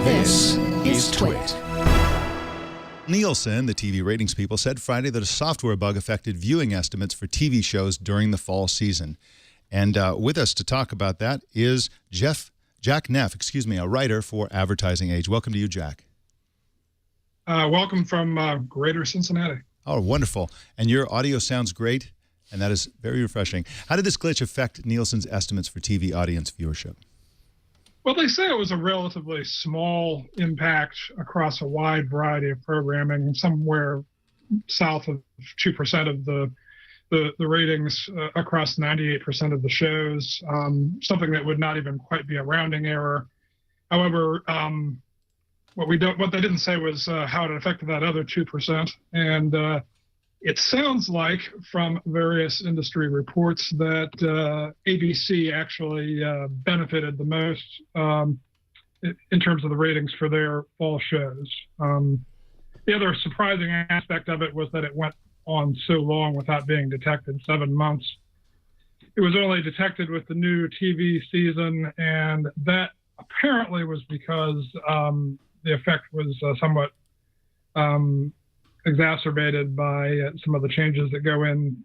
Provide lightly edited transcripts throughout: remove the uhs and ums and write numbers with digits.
This is TWiT. Nielsen, the TV ratings people, said Friday that a software bug affected viewing estimates for TV shows during the fall season. And with us to talk about that is Jack Neff, a writer for Advertising Age. Welcome to you, Jack. Welcome from Greater Cincinnati. Oh, wonderful. And your audio sounds great, and that is very refreshing. How did this glitch affect Nielsen's estimates for TV audience viewership? Well, they say it was a relatively small impact across a wide variety of programming, somewhere south of 2% of the ratings across 98% of the shows, something that would not even quite be a rounding error. However, what they didn't say was how it affected that other 2%. And it sounds like from various industry reports that ABC actually benefited the most in terms of the ratings for their fall shows. The other surprising aspect of it was that it went on so long without being detected, 7 months. It was only detected with the new TV season, and that apparently was because the effect was somewhat exacerbated by some of the changes that go in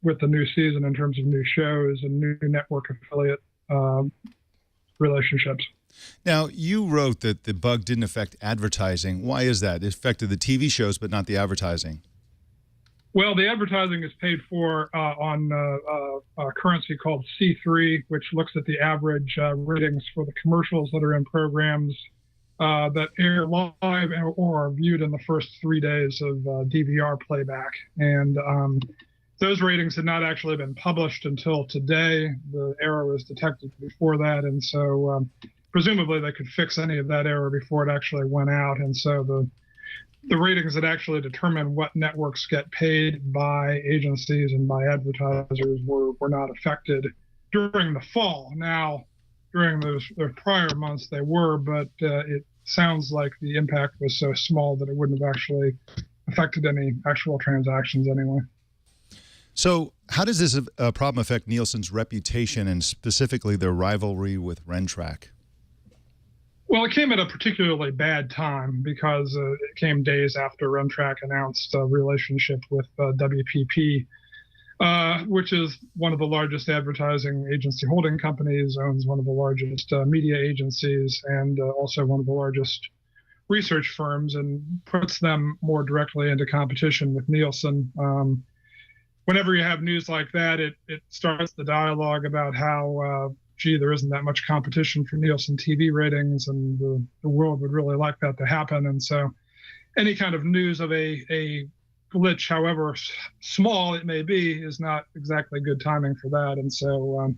with the new season in terms of new shows and new network affiliate relationships. Now, you wrote that the bug didn't affect advertising. Why is that? It affected the TV shows, but not the advertising. Well, the advertising is paid for on a currency called C3, which looks at the average ratings for the commercials that are in programs that air live or are viewed in the first 3 days of DVR playback. And those ratings had not actually been published until today. The error was detected before that. And so presumably they could fix any of that error before it actually went out. And so the ratings that actually determine what networks get paid by agencies and by advertisers were not affected during the fall. Now, during those prior months, they were, but it sounds like the impact was so small that it wouldn't have actually affected any actual transactions anyway. So how does this problem affect Nielsen's reputation and specifically their rivalry with Rentrack? Well, it came at a particularly bad time because it came days after Rentrack announced a relationship with WPP, which is one of the largest advertising agency holding companies, owns one of the largest media agencies, and also one of the largest research firms, and puts them more directly into competition with Nielsen. Whenever you have news like that, it starts the dialogue about how, gee, there isn't that much competition for Nielsen TV ratings, and the world would really like that to happen. And so any kind of news of a glitch, however small it may be, is not exactly good timing for that. And so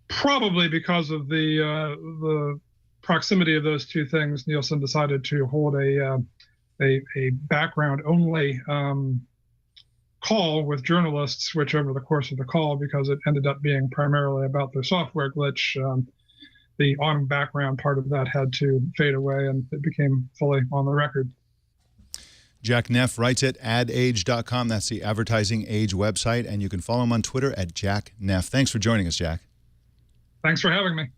probably because of the proximity of those two things, Nielsen decided to hold a background only call with journalists, switch over the course of the call because it ended up being primarily about the software glitch. The on background part of that had to fade away, and it became fully on the record. Jack Neff writes at adage.com. That's the Advertising Age website, and you can follow him on Twitter at Jack Neff. Thanks for joining us, Jack. Thanks for having me.